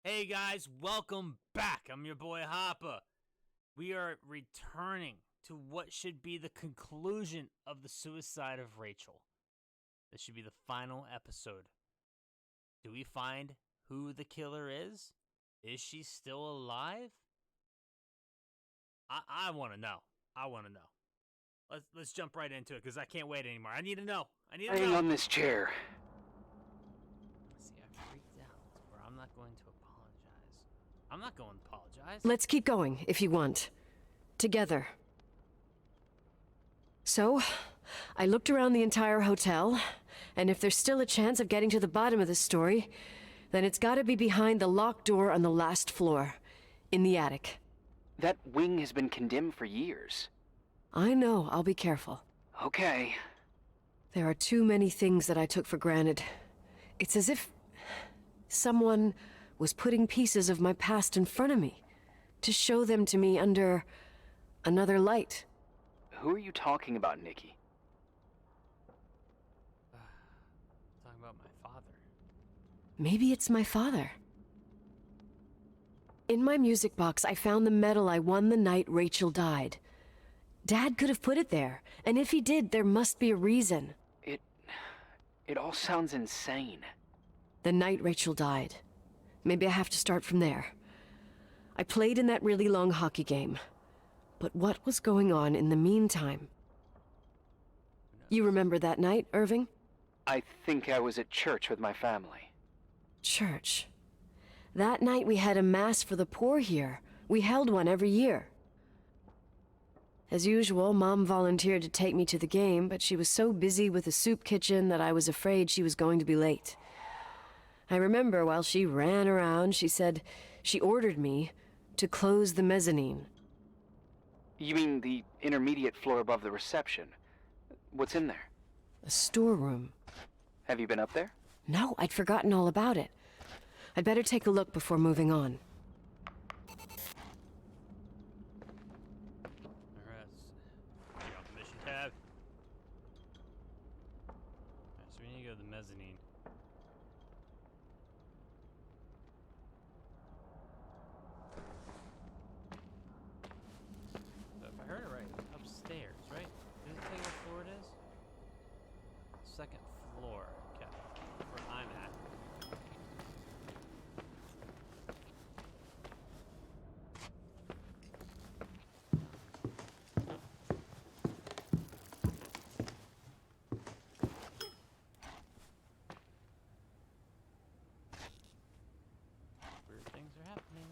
Hey guys, welcome back. I'm your boy Hoppa. We are returning to what should be the conclusion of the suicide of Rachel. This should be the final episode. Do we find who the killer is? Is she still alive? I want to know. Let's jump right into it because I can't wait anymore. I need to know. Laying on this chair. See, I freaked out, or I'm not going to apologize. I'm not going to apologize. Let's keep going, if you want. Together. So, I looked around the entire hotel, and if there's still a chance of getting to the bottom of this story, then it's gotta be behind the locked door on the last floor, in the attic. That wing has been condemned for years. I know, I'll be careful. Okay. There are too many things that I took for granted. It's as if someone was putting pieces of my past in front of me, to show them to me under another light. Who are you talking about, Nikki? Talking about my father. Maybe it's my father. In my music box, I found the medal I won the night Rachel died. Dad could have put it there, and if he did, there must be a reason. It all sounds insane. The night Rachel died. Maybe I have to start from there. I played in that really long hockey game. But what was going on in the meantime? You remember that night, Irving? I think I was at church with my family. Church. That night we had a mass for the poor here. We held one every year. As usual, Mom volunteered to take me to the game, but she was so busy with the soup kitchen that I was afraid she was going to be late. I remember while she ran around, she said she ordered me to close the mezzanine. You mean the intermediate floor above the reception? What's in there? A storeroom. Have you been up there? No, I'd forgotten all about it. I'd better take a look before moving on. Alright, you got the mission tab. Alright, so we need to go to the mezzanine. So if I heard it right, it's upstairs, right? Does it tell you what floor it is? Second floor. Okay, where I'm at. Weird things are happening.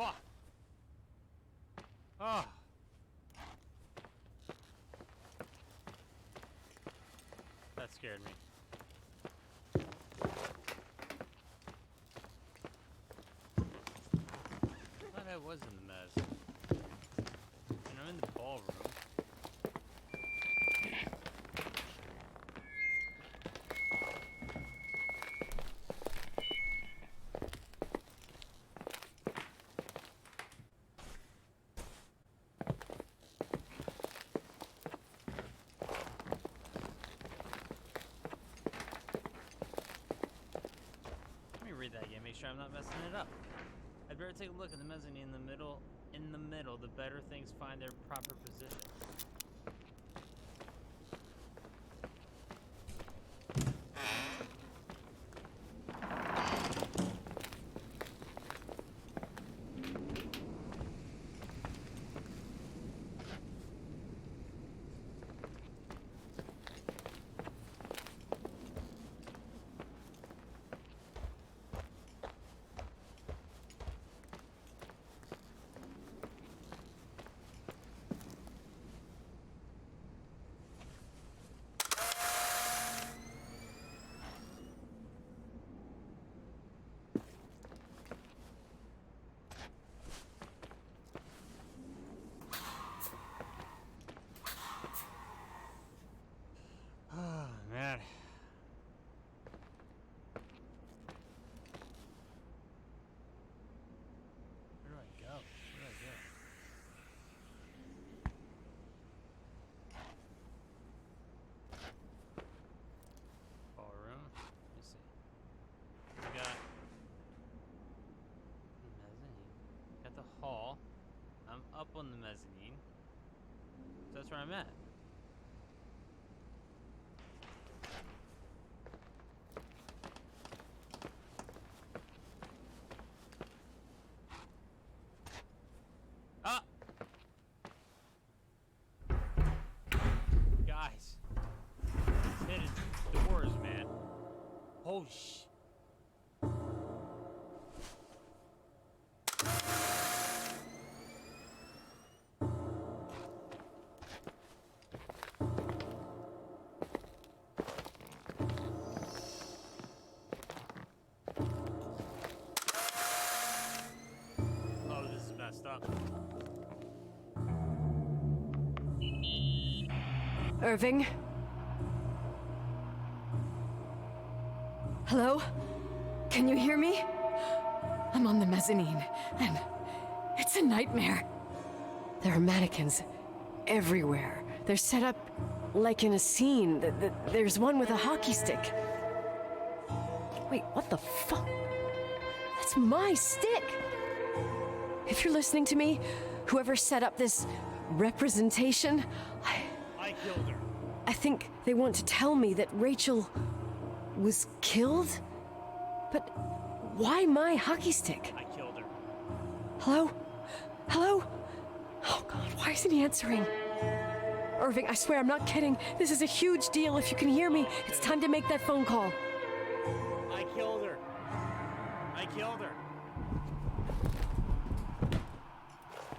Fuck! Oh. That scared me. I thought I was in the mess. And I'm in the ballroom. Read that again, make sure I'm not messing it up. I'd better take a look at the mezzanine in the middle. In the middle, the better things find their proper position. Oh, man. Where do I go? Where do I go? Ballroom. Let me see. We got the mezzanine. Got the hall. I'm up on the mezzanine. So that's where I'm at. Ah! Guys. It's hidden doors, man. Oh, oh, this is messed up. Irving? Hello? Can you hear me? I'm on the mezzanine, and it's a nightmare. There are mannequins everywhere. They're set up like in a scene. There's one with a hockey stick. Wait, what the fuck? That's my stick! If you're listening to me, whoever set up this representation, I killed her. I think they want to tell me that Rachel was killed? But why my hockey stick? I killed her. Hello? Hello? Oh God, why isn't he answering? Irving, I swear I'm not kidding. This is a huge deal. If you can hear me, it's time to make that phone call. I killed her. I killed her.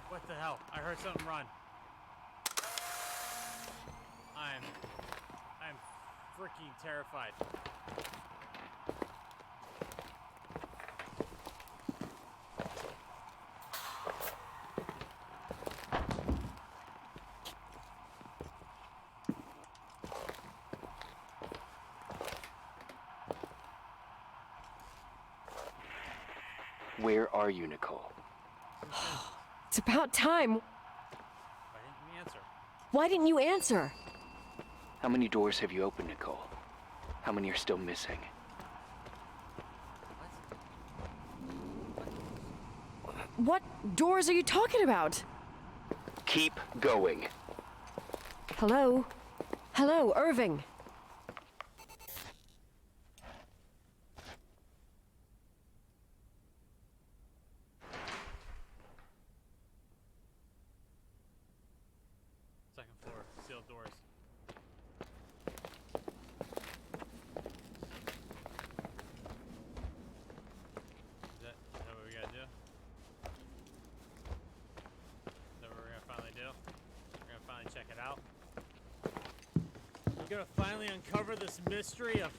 What the hell? I heard something run. I'm freaking terrified. Where are you, Nicole? It's about time. Why didn't you answer? Why didn't you answer? How many doors have you opened, Nicole? How many are still missing? What doors are you talking about? Keep going. Hello? Hello, Irving. Second floor, sealed doors. Is that what we gotta do? Get out. We're gonna finally uncover this mystery of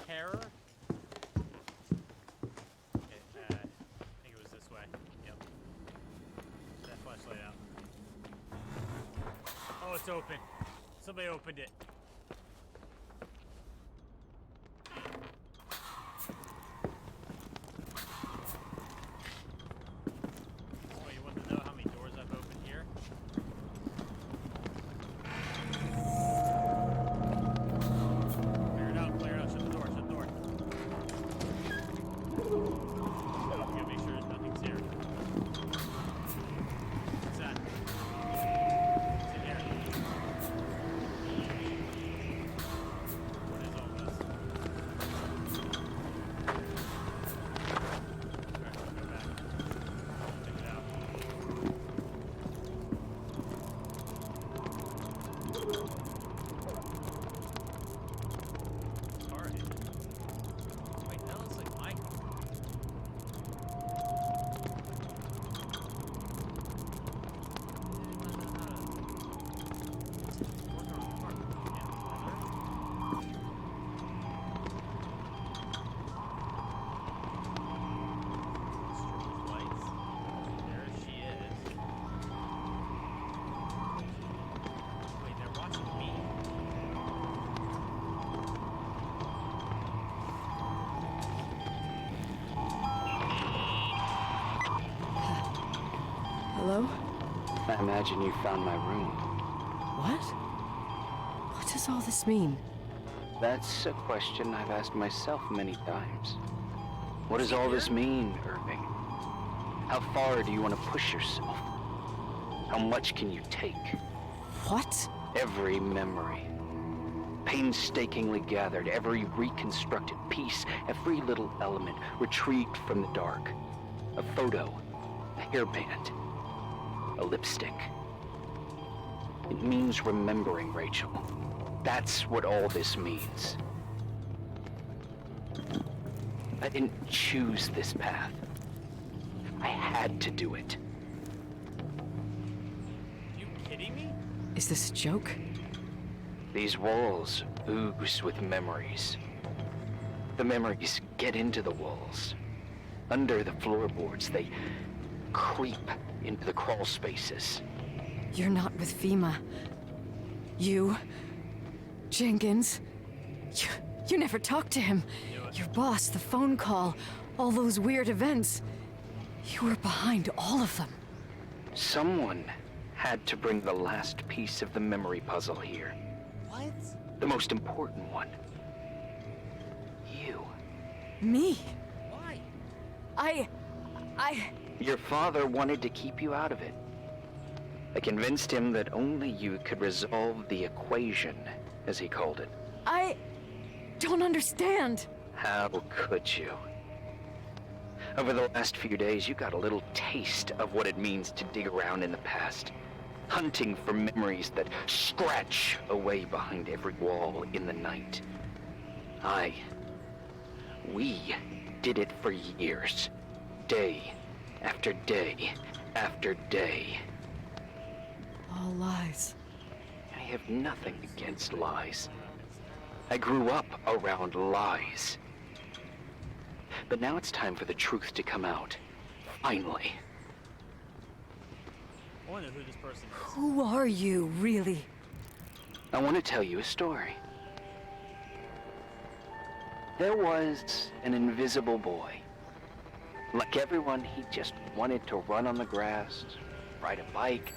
terror. Okay, I think it was this way. Yep. That flashlight out. Oh, it's open. Somebody opened it. So you want to know how many doors I've opened here? Clear it out, clear it out. Shut the door, shut the door. Oh, we gotta make sure nothing's here. What's that? What's in here? What is all this? Alright, go back. Check it out. Car hit. Wait, that looks like my car. There she is. Wait, they're watching me? Hello? I imagine you found my room. What? What does all this mean? That's a question I've asked myself many times. What does all this mean, Irving? How far do you want to push yourself? How much can you take? What? Every memory. Painstakingly gathered, every reconstructed piece, every little element retrieved from the dark. A photo, a hairband, a lipstick. It means remembering, Rachel. That's what all this means. I didn't choose this path. I had to do it. You kidding me? Is this a joke? These walls ooze with memories. The memories get into the walls. Under the floorboards, they creep into the crawl spaces. You're not with FEMA. You... Jenkins... You never talked to him. Your boss, the phone call, all those weird events. You were behind all of them. Someone had to bring the last piece of the memory puzzle here. What? The most important one. You. Me? Why? Your father wanted to keep you out of it. I convinced him that only you could resolve the equation, as he called it. I don't understand. How could you? Over the last few days, you got a little taste of what it means to dig around in the past, hunting for memories that scratch away behind every wall in the night. We did it for years, day after day after day. All lies. I have nothing against lies. I grew up around lies. But now it's time for the truth to come out. Finally. I wonder who this person is. Who are you, really? I want to tell you a story. There was an invisible boy. Like everyone, he just wanted to run on the grass, ride a bike,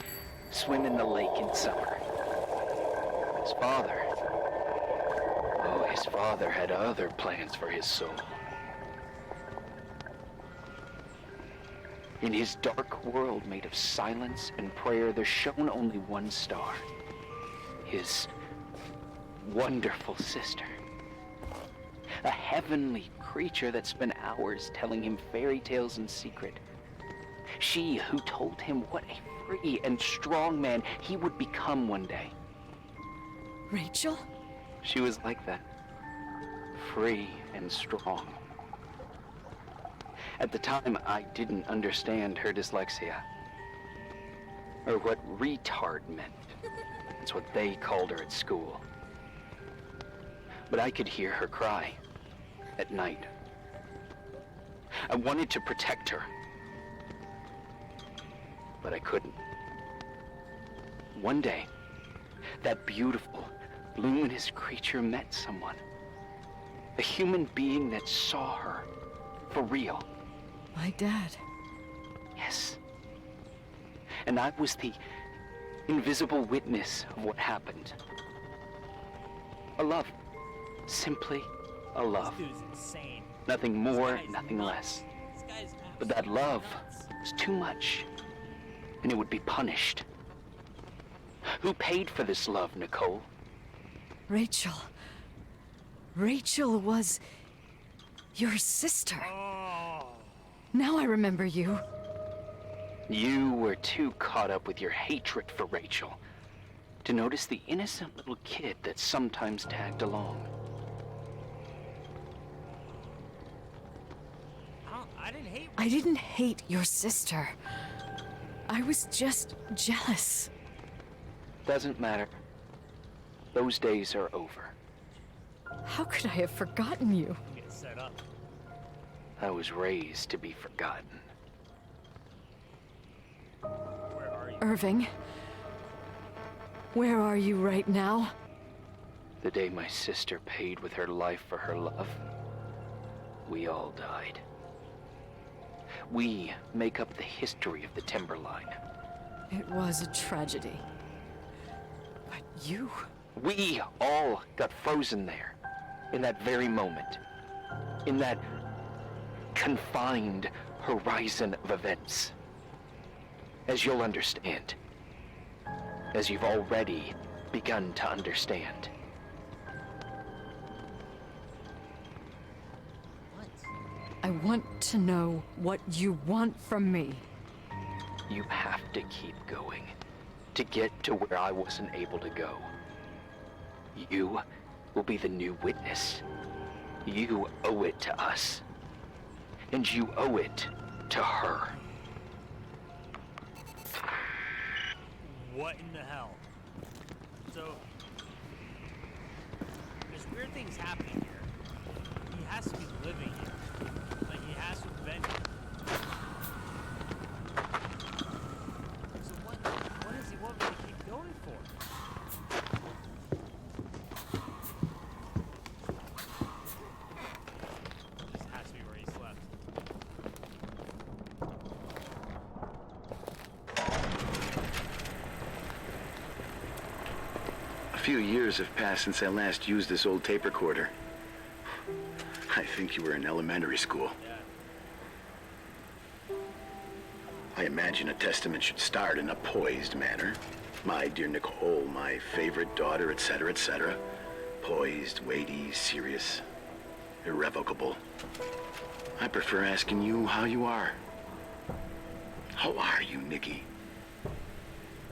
swim in the lake in summer. His father had other plans for his soul. In his dark world made of silence and prayer, there shone only one star. His wonderful sister. A heavenly creature that spent hours telling him fairy tales in secret. She who told him what a free and strong man he would become one day. Rachel? She was like that. Free and strong. At the time, I didn't understand her dyslexia. or what retard meant. That's what they called her at school. But I could hear her cry at night. I wanted to protect her, but I couldn't. One day, that beautiful, luminous creature met someone. A human being that saw her for real. My dad. Yes. And I was the invisible witness of what happened. A love. Simply a love. This dude's insane. Nothing This more, guy's nothing nuts. less. This guy's But that absolutely love nuts. was too much, and it would be punished. Who paid for this love, Nicole? Rachel. Rachel was your sister. Oh. Now I remember you. You were too caught up with your hatred for Rachel to notice the innocent little kid that sometimes tagged along. I didn't hate. I didn't hate your sister. I was just jealous. Doesn't matter. Those days are over. How could I have forgotten you? I'm getting set up. I was raised to be forgotten. Where are you? Irving. Where are you right now? The day my sister paid with her life for her love, we all died. We make up the history of the Timberline. It was a tragedy. But you... We all got frozen there, in that very moment, in that confined horizon of events. As you'll understand, as you've already begun to understand. What? I want to know what you want from me. You have to keep going to get to where I wasn't able to go. You will be the new witness. You owe it to us. And you owe it to her. What in the hell? So, there's weird things happening here. He has to be living here. Like, he has to have been here. So what does he want me to keep going for? This has to be where he slept. A few years have passed since I last used this old tape recorder. I think you were in elementary school. Yeah. I imagine a testament should start in a poised manner. My dear Nicole, my favorite daughter, etc., etc. Poised, weighty, serious, irrevocable. I prefer asking you how you are. How are you, Nikki?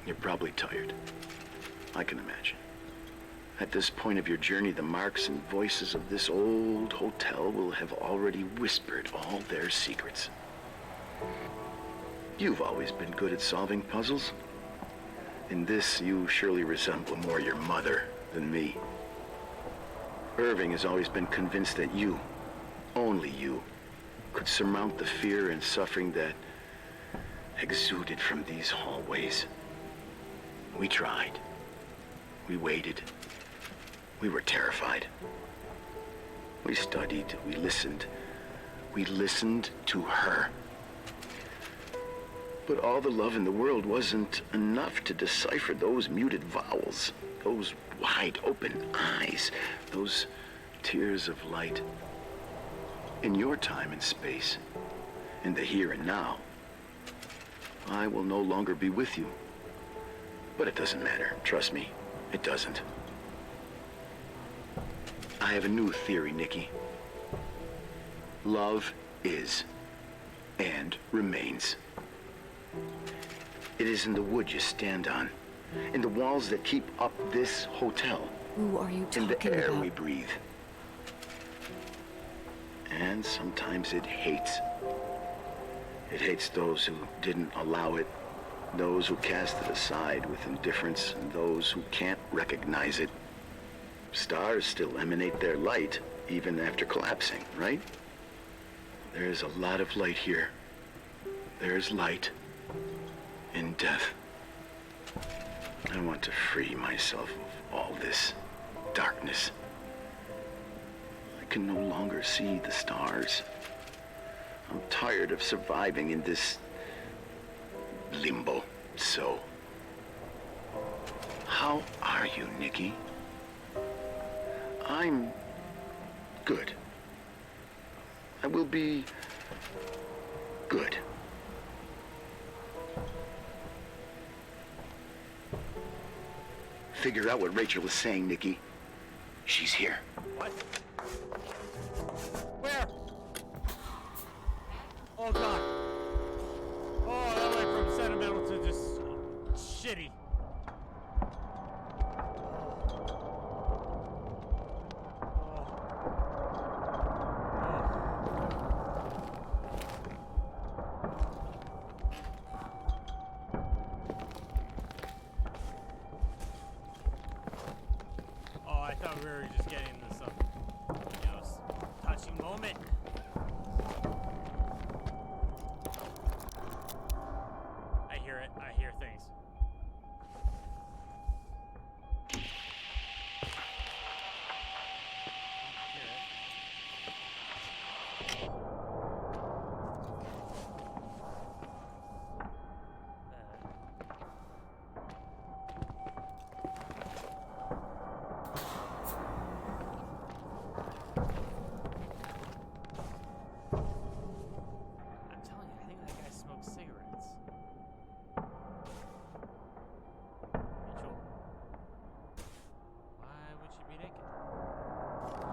You're probably tired. I can imagine. At this point of your journey, the marks and voices of this old hotel will have already whispered all their secrets. You've always been good at solving puzzles. In this, you surely resemble more your mother than me. Irving has always been convinced that you, only you, could surmount the fear and suffering that exuded from these hallways. We tried. We waited. We were terrified. We studied. We listened. We listened to her. But all the love in the world wasn't enough to decipher those muted vowels, those wide open eyes, those tears of light. In your time and space, in the here and now, I will no longer be with you. But it doesn't matter. Trust me, it doesn't. I have a new theory, Nikki. Love is and remains. It is in the wood you stand on, in the walls that keep up this hotel, Who are you in talking the air about? we breathe. And sometimes it hates. It hates those who didn't allow it, those who cast it aside with indifference, and those who can't recognize it. Stars still emanate their light, even after collapsing, right? There is a lot of light here. There is light in death. I want to free myself of all this darkness. I can no longer see the stars. I'm tired of surviving in this limbo. So, how are you, Nikki? I'm good. I will be good. Figure out what Rachel was saying, Nikki. She's here. What? Where? Oh god. Oh, that went from sentimental to just shitty. Oh, I thought we were just getting into some, touching moment. I hear it. I hear things. I'm telling you, I think that guy smokes cigarettes. Rachel, why would she be naked? Let's check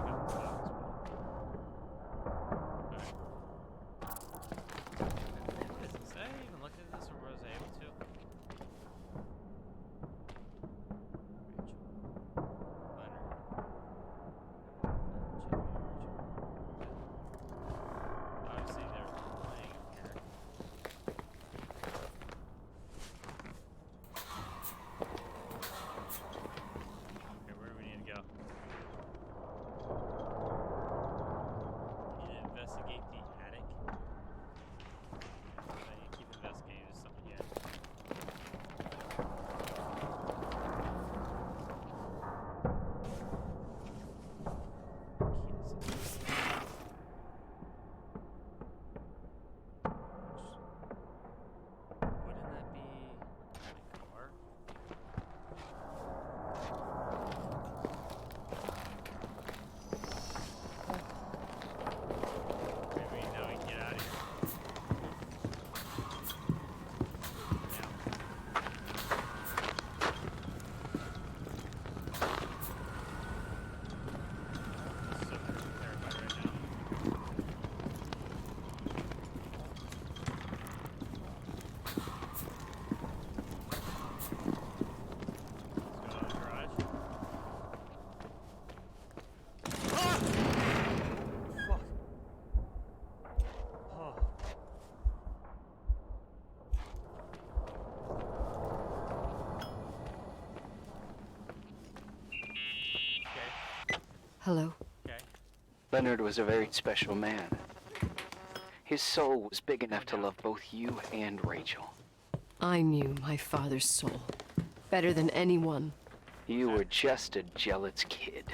out the box. What does it say? I even looked at this, or was I able to? Obviously, they're playing here. Okay, where do we need to go? We need to investigate the attic. I need to keep investigating this something yet. Wouldn't that be a car? Maybe now we can get out of here. I'm so terrified right now. Let's go to the garage. Ah! Fuck. Oh. Okay. Hello. Okay. Leonard was a very special man. His soul was big enough to love both you and Rachel. I knew my father's soul better than anyone. You were just a jealous kid.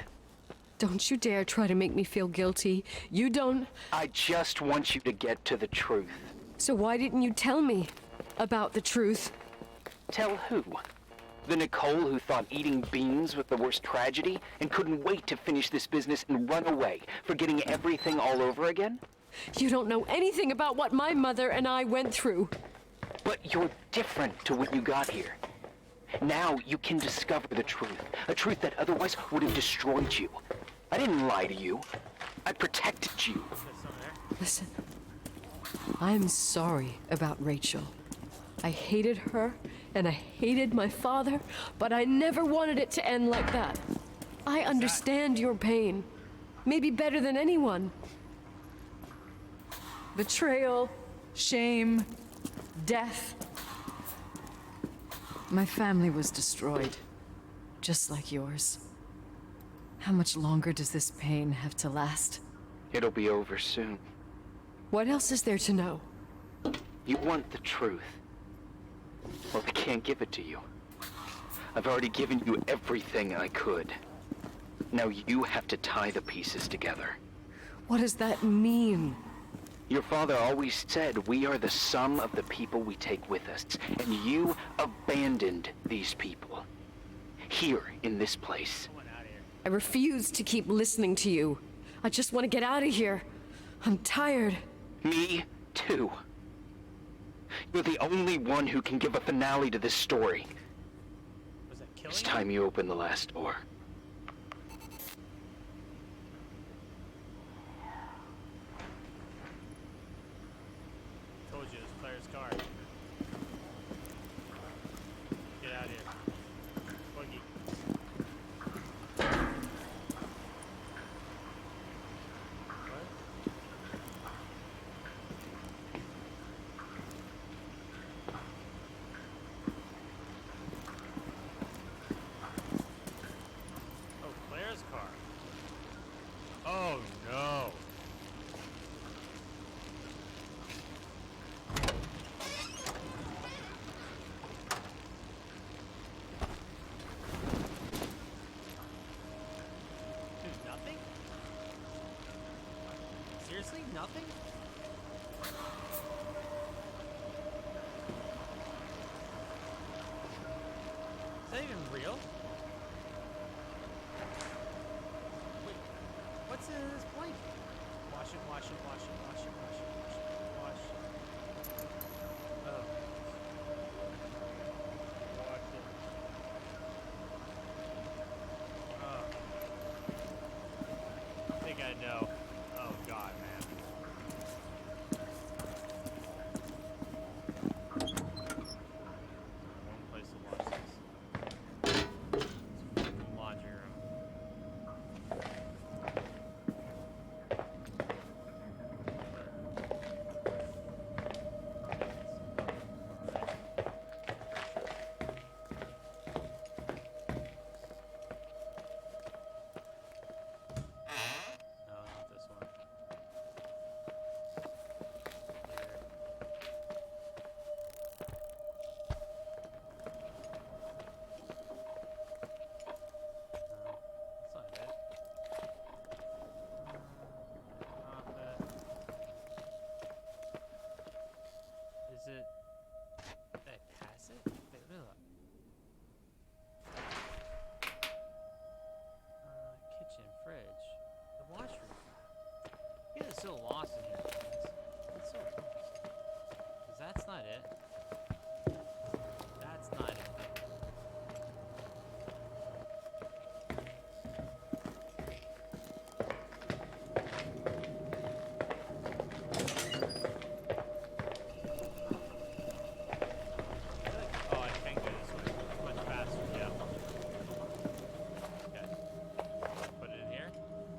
Don't you dare try to make me feel guilty. You don't. I just want you to get to the truth. So why didn't you tell me about the truth? Tell who? The Nicole who thought eating beans was the worst tragedy and couldn't wait to finish this business and run away, forgetting everything all over again? You don't know anything about what my mother and I went through. But you're different to when you got here. Now you can discover the truth, a truth that otherwise would have destroyed you. I didn't lie to you. I protected you. Listen, I'm sorry about Rachel. I hated her And I hated my father, but I never wanted it to end like that. I understand your pain. Maybe better than anyone. Betrayal, shame, death. My family was destroyed, just like yours. How much longer does this pain have to last? It'll be over soon. What else is there to know? You want the truth. Well, I can't give it to you. I've already given you everything I could. Now you have to tie the pieces together. What does that mean? Your father always said we are the sum of the people we take with us, and you abandoned these people. Here, in this place. I refuse to keep listening to you. I just want to get out of here. I'm tired. Me, too. You're the only one who can give a finale to this story. Was that killing It's time you open the last door. Told you, it was Claire's car. Get out of here. Boogie. What? Oh, Claire's car. Oh, no. Dude, nothing? Seriously? Nothing? Is that even real? Wait, what's in this blanket? Wash it, wash it, wash it, wash it, wash it, wash it, wash. Oh. Wash it. Oh. I think I know. Oh god, man. One place to wash this. It's fucking laundry room. No, not this one. No, that's not it. Is it? Did I pass it? Wait, look. Kitchen, fridge, the washroom. You guys are so lost in here, guys. It's so lost. 'Cause that's not it. That's not it. Oh, I can go this way. It's much faster, yeah. Okay. Put it in here. Okay.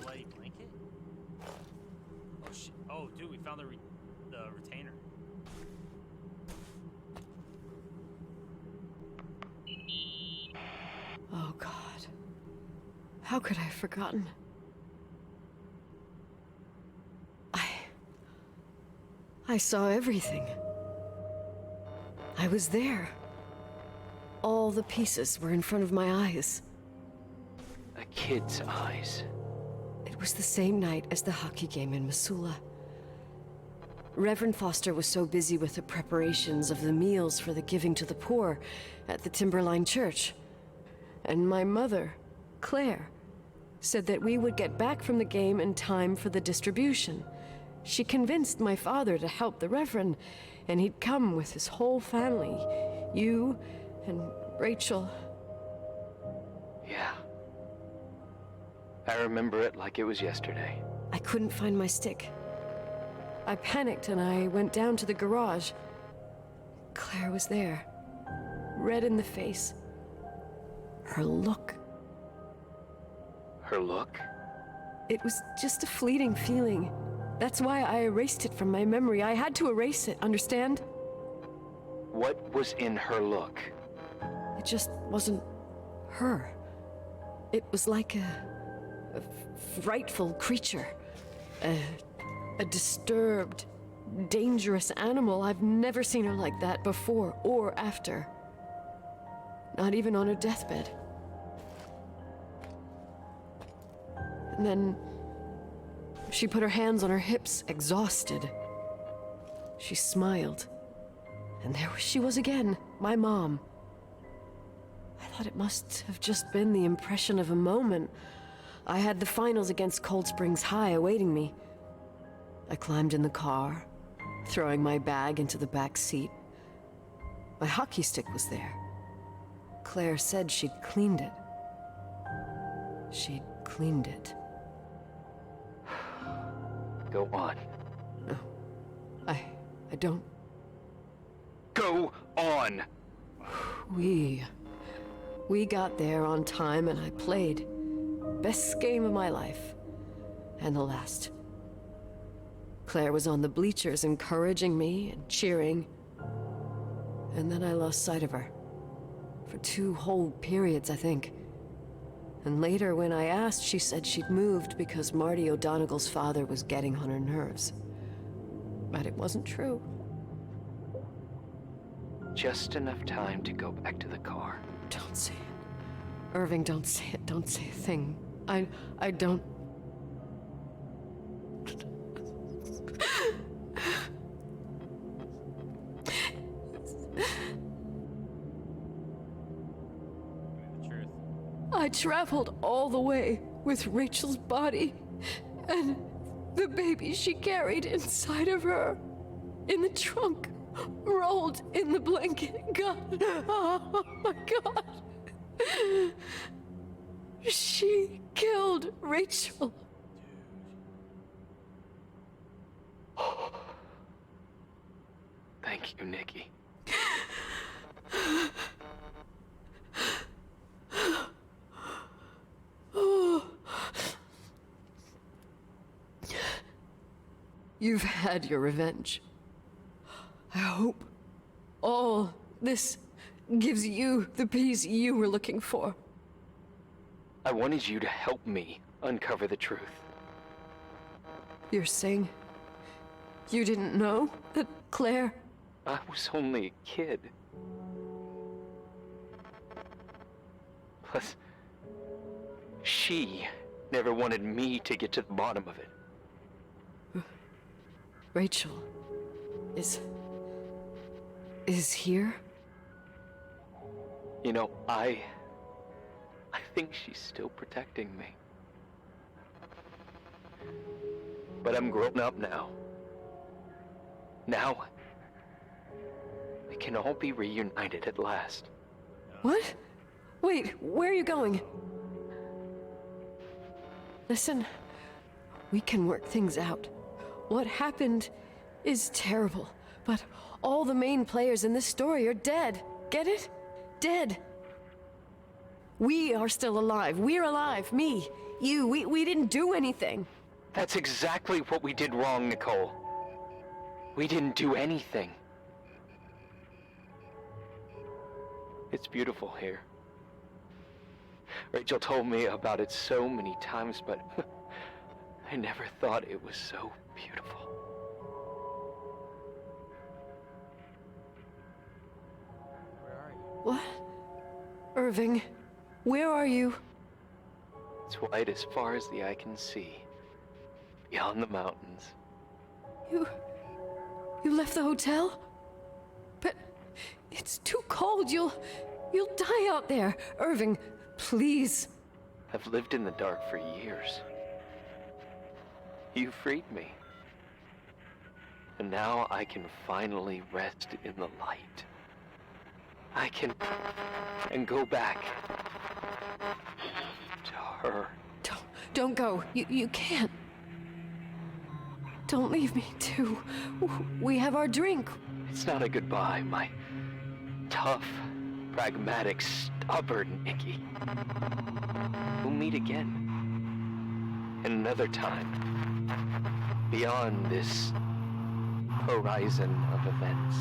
Bloody blanket? Oh shit. Oh dude, we found the retainer. Oh, God. How could I have forgotten? I saw everything. I was there. All the pieces were in front of my eyes. A kid's eyes. It was the same night as the hockey game in Missoula. Reverend Foster was so busy with the preparations of the meals for the giving to the poor at the Timberline Church. And my mother, Claire, said that we would get back from the game in time for the distribution. She convinced my father to help the Reverend, and he'd come with his whole family, You and Rachel. Yeah. I remember it like it was yesterday. I couldn't find my stick. I panicked and I went down to the garage. Claire was there, red in the face. Her look. Her look? It was just a fleeting feeling. That's why I erased it from my memory. I had to erase it, understand? What was in her look? It just wasn't her. It was like a frightful creature. A disturbed, dangerous animal. I've never seen her like that before or after. Not even on her deathbed. And then she put her hands on her hips, exhausted. She smiled. And there she was again, my mom. I thought it must have just been the impression of a moment. I had the finals against Cold Springs High awaiting me. I climbed in the car, throwing my bag into the back seat. My hockey stick was there. Claire said she'd cleaned it. She'd cleaned it. Go on. No, I don't. Go on! We got there on time and I played. Best game of my life. And the last. Claire was on the bleachers encouraging me and cheering. And then I lost sight of her. For 2 whole periods, I think. And later, when I asked, she said she'd moved because Marty O'Donegal's father was getting on her nerves. But it wasn't true. Just enough time to go back to the car. Don't say it. Irving, don't say it. Don't say a thing. I don't... The truth. I traveled all the way with Rachel's body and the baby she carried inside of her in the trunk, rolled in the blanket. God, oh my God. She killed Rachel. Thank you, Nikki. You've had your revenge. I hope all this gives you the peace you were looking for. I wanted you to help me uncover the truth. You're saying you didn't know that Claire... I was only a kid. Plus, she never wanted me to get to the bottom of it. Rachel is here? You know, I think she's still protecting me. But I'm grown up now. Now, we can all be reunited at last. What? Wait, where are you going? Listen, we can work things out. What happened is terrible, but all the main players in this story are dead. Get it? Dead. We are still alive. We're alive. Me, you, we didn't do anything. That's exactly what we did wrong, Nicole. We didn't do anything. It's beautiful here. Rachel told me about it so many times, but I never thought it was so beautiful. Where are you? What? Irving, where are you? It's white as far as the eye can see, beyond the mountains. You left the hotel? But it's too cold. You'll die out there. Irving, please. I've lived in the dark for years. You freed me. And now I can finally rest in the light. I can go back to her. Don't go. You can't. Don't leave me, too. We have our drink. It's not a goodbye, my tough, pragmatic, stubborn Nikki. We'll meet again. In another time. Beyond this horizon of events.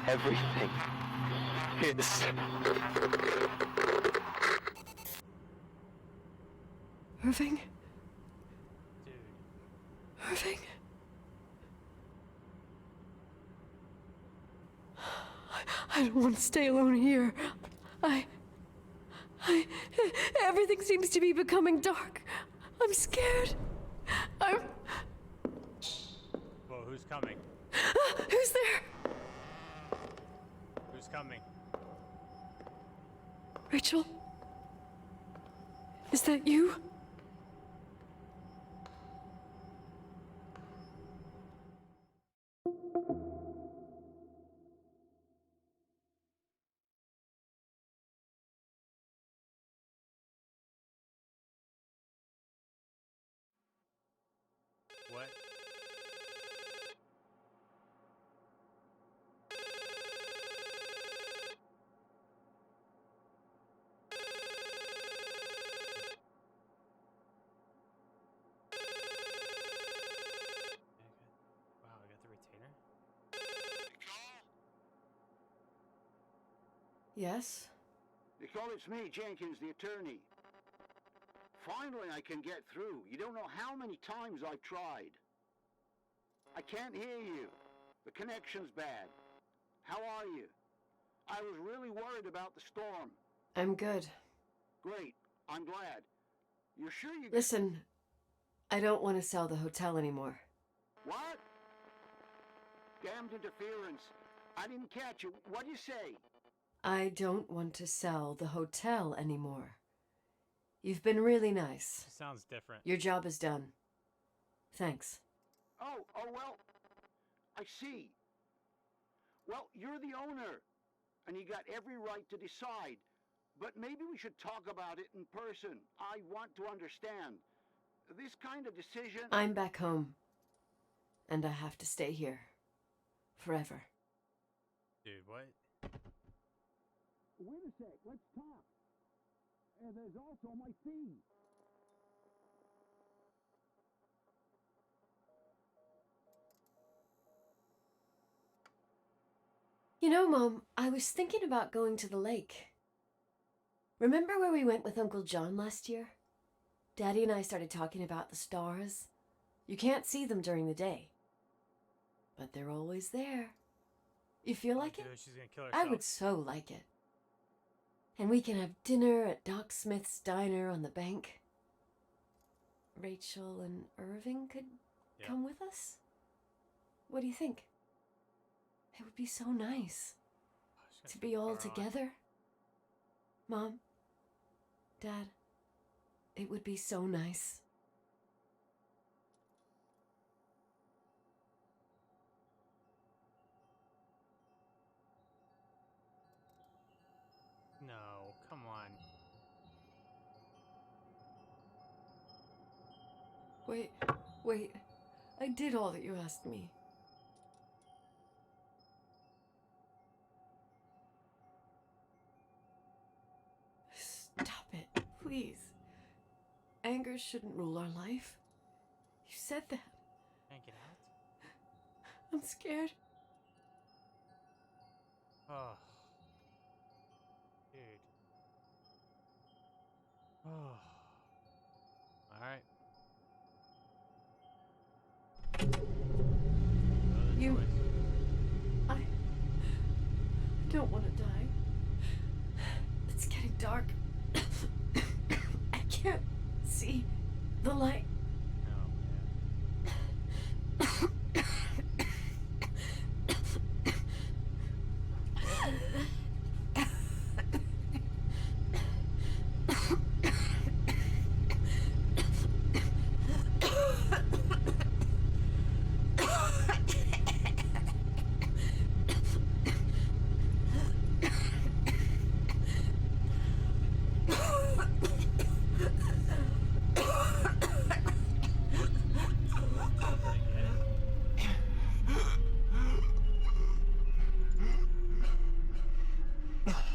Everything is... Irving? Dude. Irving? I don't want to stay alone here. Everything seems to be becoming dark. I'm scared. Whoa, who's coming? Who's there? Who's coming? Rachel? Is that you? What? Wow, I got the retainer? Yes? Nicole, it's me, Jenkins, the attorney. Finally, I can get through. You don't know how many times I've tried. I can't hear you. The connection's bad. How are you? I was really worried about the storm. I'm good. Great. I'm glad. You're sure you... Listen, I don't want to sell the hotel anymore. What? Damned interference. I didn't catch you. What'd you say? I don't want to sell the hotel anymore. You've been really nice. Sounds different. Your job is done. Thanks. Oh, well, I see. Well, you're the owner, and you got every right to decide. But maybe we should talk about it in person. I want to understand. This kind of decision... I'm back home. And I have to stay here. Forever. Dude, what? Wait a sec, let's talk. And there's also my fee. You know, Mom, I was thinking about going to the lake. Remember where we went with Uncle John last year? Daddy and I started talking about the stars. You can't see them during the day. But they're always there. You feel like it? Dude, she's gonna kill herself. I would so like it. And we can have dinner at Doc Smith's diner on the bank. Rachel and Irving could come with us? What do you think? It would be so nice to be all together. Mom, Dad, it would be so nice. No, come on. Wait. I did all that you asked me. Stop it, please. Anger shouldn't rule our life. You said that. Can't get out? I'm scared. Oh. Dude. Oh. Alright. You... I don't want to die. It's getting dark. I can't see the light.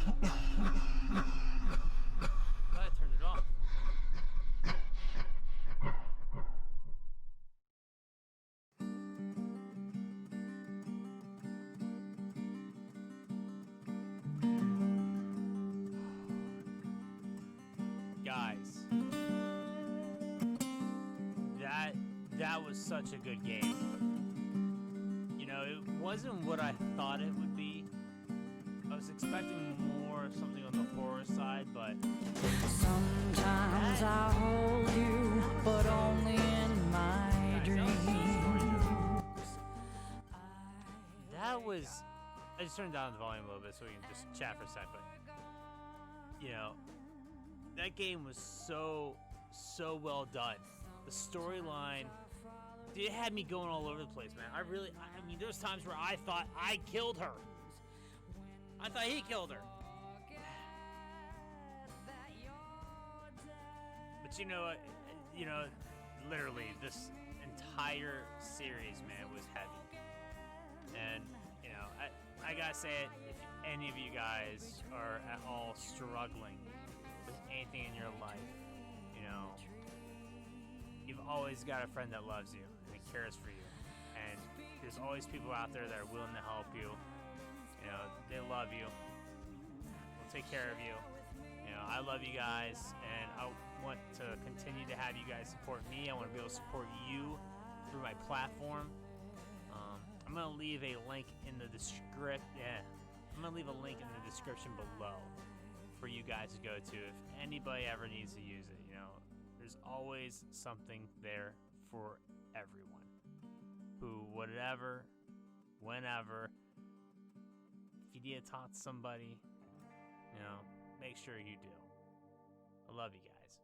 I turned it off. Guys, that was such a good game. You know, it wasn't what I thought it would be. I was expecting more something on the horror side, but Sometimes I hold you, but only in my dreams. that was. I just turned down the volume a little bit so we can just chat for a sec. But you know, that game was so well done. The storyline, it had me going all over the place, man. I mean, there was times where I thought I killed her. I thought he killed her. But you know, literally this entire series, man, was heavy. And you know, I gotta say it. If any of you guys are at all struggling with anything in your life, you know, you've always got a friend that loves you and cares for you. And there's always people out there that are willing to help you. You know, they love you. We'll take care of you. You know, I love you guys, and I want to continue to have you guys support me. I want to be able to support you through my platform. I'm gonna leave a link in the I'm gonna leave a link in the description below for you guys to go to if anybody ever needs to use it. You know, there's always something there for everyone. Who, whatever, whenever. If you need to talk to somebody, you know, make sure you do. I love you guys.